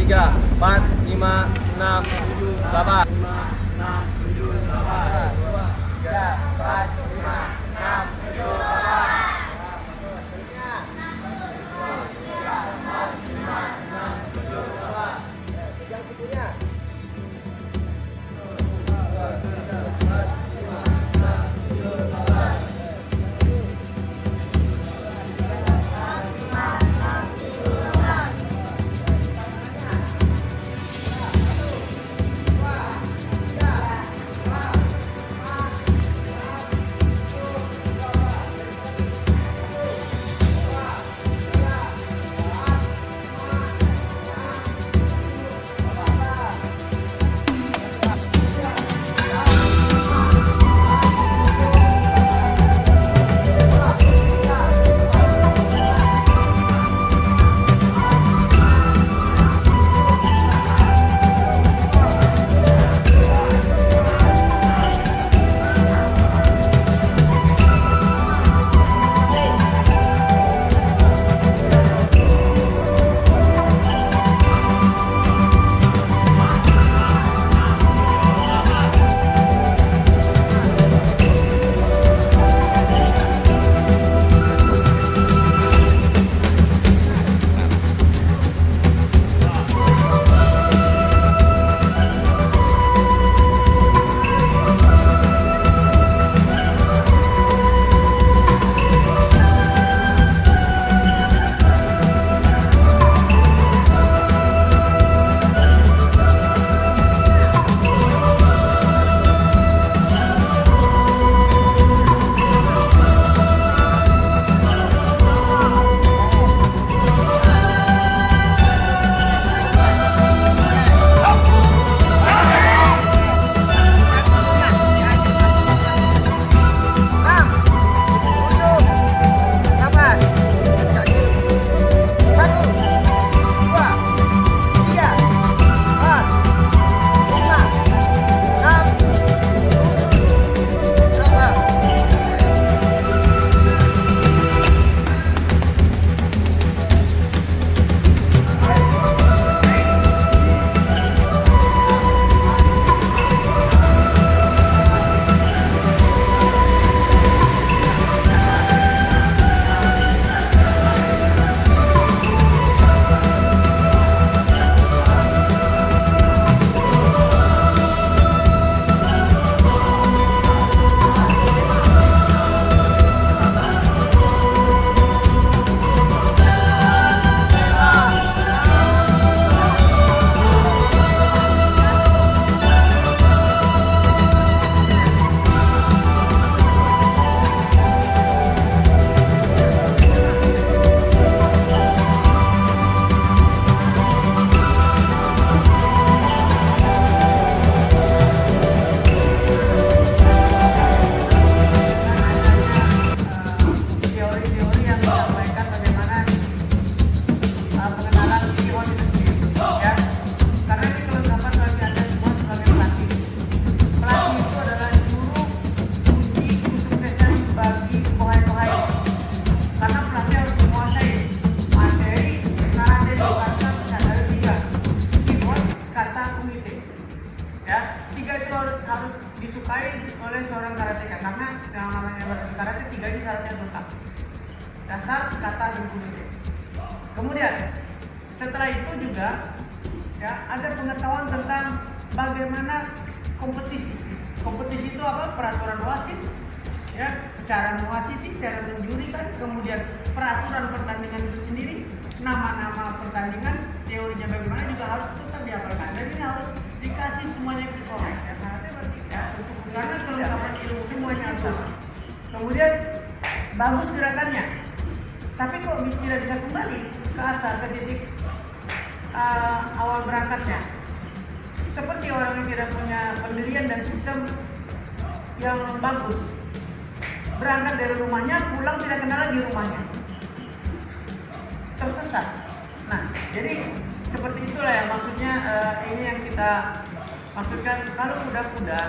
3, 4, 5, 6, 7, 8. 5, 6, 7, 8. 2, 3, 4, 5, 6, 7, 8. Yang kutunya. disukai oleh seorang karateka karena yang namanya karate 3 ini syaratnya lengkap. Dasar, kata, dan kunite. Kemudian setelah itu juga ya ada pengetahuan tentang bagaimana kompetisi. Kompetisi itu apa? Peraturan wasit, ya, cara mewasiti, cara menjurikan, kemudian peraturan pertandingan itu sendiri, nama-nama pertandingan, teorinya bagaimana juga harus tetap dihafalkan. Dan ini harus dikasih semuanya ke korek. Ya, karena kelengkapan ilmu semuanya harus sama. Kemudian bagus gerakannya, tapi kok tidak bisa kembali ke asal, ke titik awal berangkatnya. Seperti orang yang tidak punya pendirian dan sistem yang bagus, berangkat dari rumahnya, pulang tidak kenal lagi rumahnya, tersesat. Nah, jadi seperti itulah ya maksudnya. Ini yang kita maksudkan, kalau kuda-kuda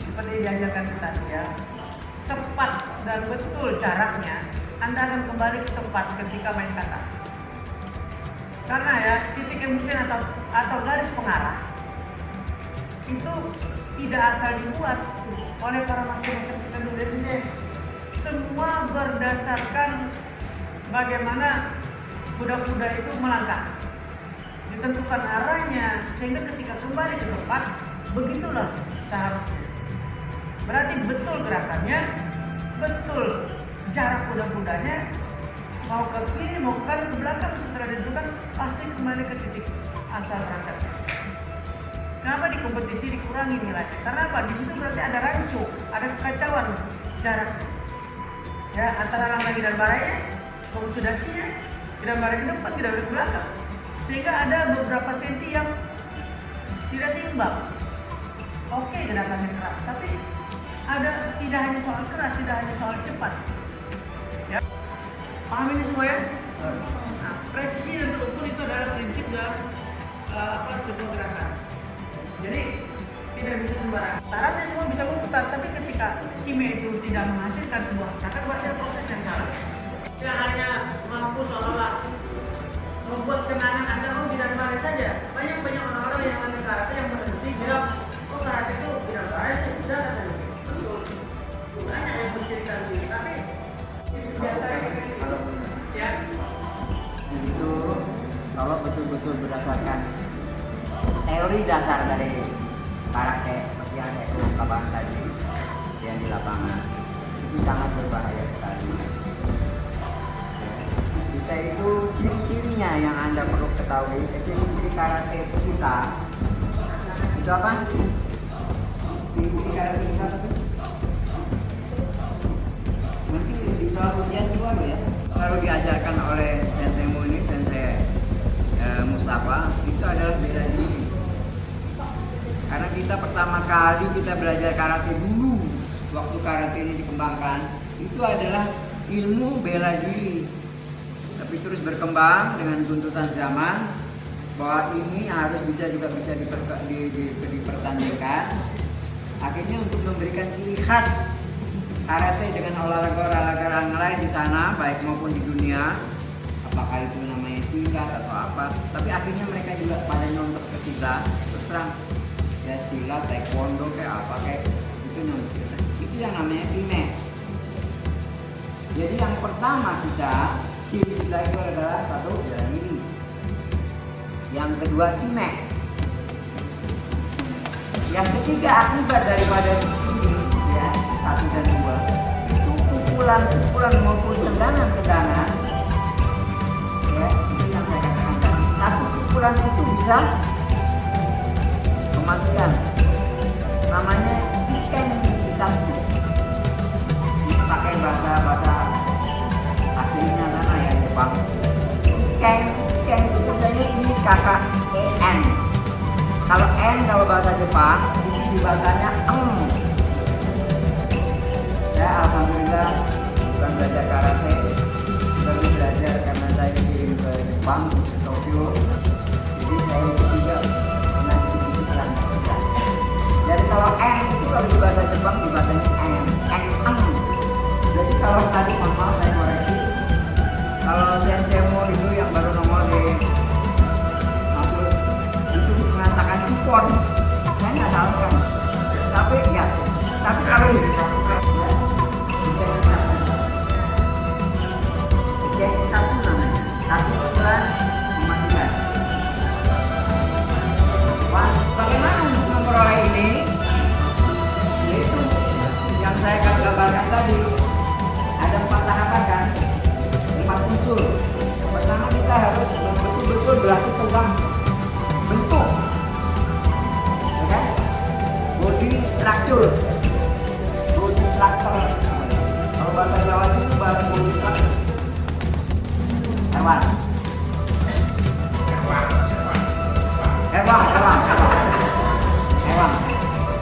seperti diajarkan kita ya, tepat dan betul jaraknya, Anda akan kembali ke tempat ketika main kata. Karena ya titik embusen atau garis pengarah itu tidak asal dibuat oleh para master-master kita dulu sendiri. Semua berdasarkan bagaimana kuda-kuda itu melangkah. Ditentukan arahnya sehingga ketika kembali ke tempat begitulah seharusnya. Berarti betul gerakannya, betul jarak kuda-kudanya, mau ke kiri mau ke kanan ke belakang setelah ditentukan pasti kembali ke titik asal berangkatnya. Kenapa di kompetisi dikurangi nilainya? Karena apa? Di situ berarti ada rancu, ada kekacauan jarak. Ya, antara langkah dan baranya, konsolidasinya, tidak barang ke depan, tidak ke belakang. Sehingga ada beberapa senti yang tidak seimbang. Oke, gerakannya keras, tapi ada tidak hanya soal keras, tidak hanya soal cepat. Ya. Paham ini semua ya? Nah, presisi dan terukur itu adalah prinsip dalam sebuah gerakan. Jadi tidak bisa sembarangan. Syaratnya semua bisa berputar, tapi ketika kimia itu tidak menghasilkan sebuah gerakan, berarti ada proses yang salah. Tidak hanya mampu seolah-olah membuat kenangan Anda tidak baris saja. Banyak orang-orang yang nanti karate yang meneliti bilang, oh karate itu tidak baris bisa katanya. Banyak yang bercerita begitu, tapi ya itu kalau betul-betul berdasarkan teori dasar dari karate seperti yang saya ungkapkan tadi yang di lapangan itu sangat berbahaya sekali. Kita itu ciri-cirinya yang Anda perlu ketahui, ciri-ciri karate kita itu apa? Ciri-ciri karate kita apa? Nanti di soal ujian juga loh ya. Kalau diajarkan oleh Sensei Muni, Sensei Mustafa, itu adalah bela diri. Karena kita pertama kali kita belajar karate dulu, waktu karate ini dikembangkan, itu adalah ilmu bela diri. Tapi terus berkembang dengan tuntutan zaman bahwa ini harus bisa dipertandingkan. Akhirnya untuk memberikan ciri khas karate dengan olahraga yang lain di sana, baik maupun di dunia, apakah itu namanya silat atau apa, tapi akhirnya mereka juga pada nyontok ke kita, terus terang ya silat, taekwondo kayak apa kayak itu nyontok kita. Itu yang namanya kime. Jadi yang pertama ciri kita itu adalah satu bela diri, yang kedua kime, yang ketiga akibat daripada ini ya 1 dan 2 itu pukulan maupun tendangan ya, itu yang saya katakan tadi. Satu pukulan itu bisa mematikan, namanya iken disasku, pakai bahasa aslinya mana ya Jepang. Iken itu tulisannya IKKEN. Kalau N kalau bahasa Jepang itu dibacanya Ya alhamdulillah bukan belajar karate, tapi belajar karena saya dikirim ke Jepang, ke Tokyo. Jadi saya juga pernah dikit-dikit. Jadi kalau N itu kalau di bahasa Jepang dibacanya N. Jadi kalau tadi maaf saya koreksi, kalau Sensei Mo itu yang baru nongol di maksud itu mengatakan ikon, saya nggak tahu kan. Tapi kalau jadi satu namanya, satu pukulan mematikan. Wah, bagaimana untuk memperoleh ini? Yaitu yang saya gambarkan tadi. Ada 4 tahapan kan, 4 unsur. Pertama kita harus betul-betul berlatih tentang bentuk, ya kan? Body structure. Kalau bahasa Jawa itu bahasa body structure. Hewan.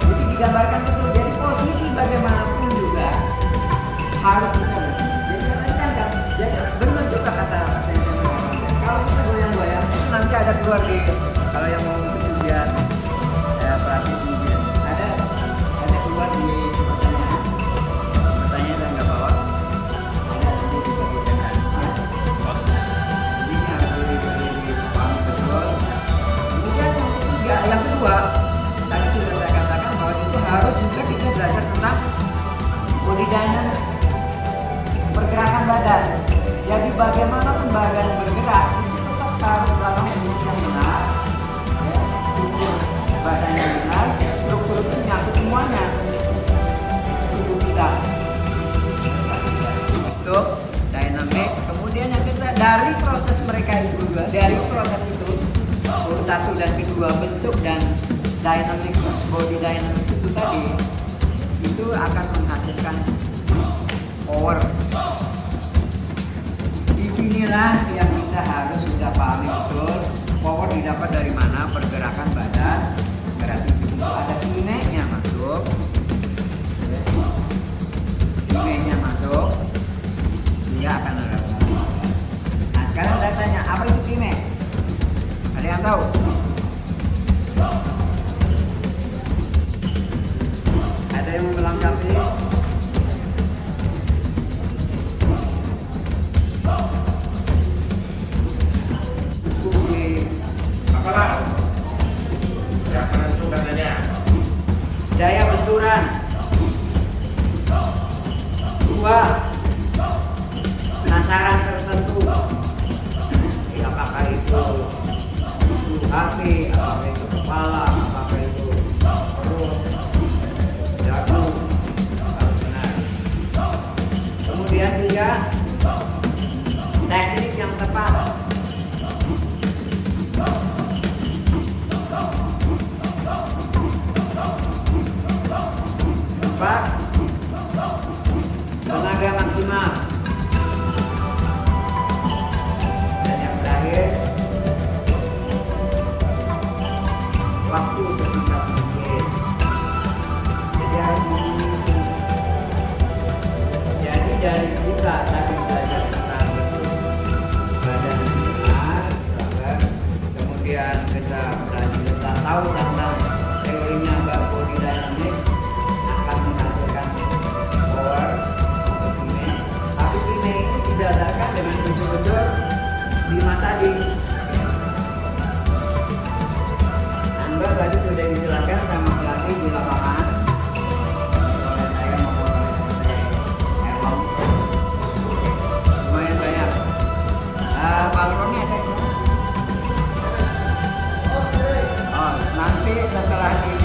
Jadi digambarkan betul. Jadi posisi bagaimanapun juga harus kita bersih. Jadi katanya kan, jadi benar juga kata saya. Kalau kita goyang-goyang itu nanti ada keluar di kalau yang mau ikut ujian praktik ujian ada keluar di pertanyaan saya nggak bawa. Ada nanti di bagian ini harus di bagaimanapun badan bergerak itu tetap harus dalam bentuk yang benar, ya, struktur badannya benar, struktur itu menyangkut semuanya tubuh kita. Itu dynamic. Kemudian yang kedua, dari proses mereka itu juga, dari proses itu satu dan kedua bentuk dan dynamic body dynamic itu tadi itu akan menghasilkan power. Disinilah yang kita harus sudah pahami betul, power didapat dari mana, pergerakan badan. Berarti itu ada kineknya masuk, kineknya masuk, dia akan ada. Nah sekarang saya tanya, apa itu kinek? Ada yang tahu? Ada yang mau melengkapi? Apalah yang penentu katanya Daya benturan. Dua, penasaran tertentu. Apakah itu kaki, apakah itu kepala, apakah itu perut, jantung, harus benar. Kemudian juga teknik yang tepat. Empat, tenaga maksimal. Dan yang terakhir, waktu sesingkat mungkin. Jadi harus memiliki. Jadi dari kita tadi belajar tentang bentuk badan benar, kemudian kita belajar tentang tahu tentang teorinya body dynamics akan menghasilkan power atau kinek. Tapi kinek ini didasarkan dengan betul-betul 5 tadi. Anda tadi sudah dijelaskan sama pelatih di lapangan oleh saya maupun oleh Herman. Lumayan banyak. Pak Roni ada yang oh, nanti setelah ini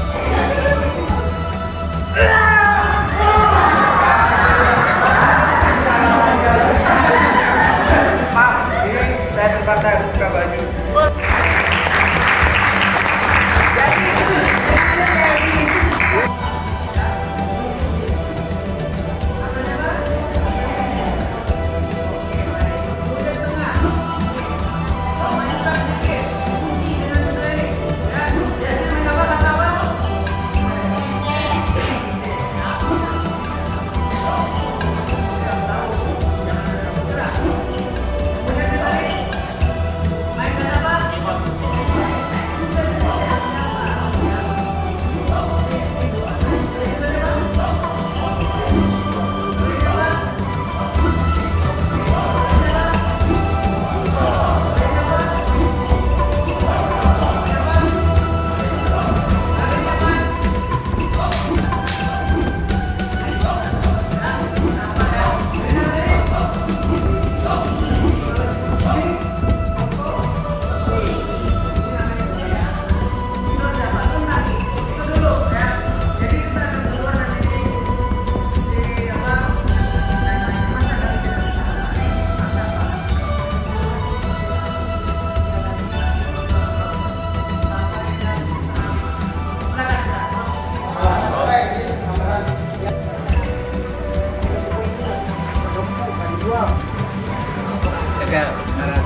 Pak, ini saya terpaksa buka baju. Tegar.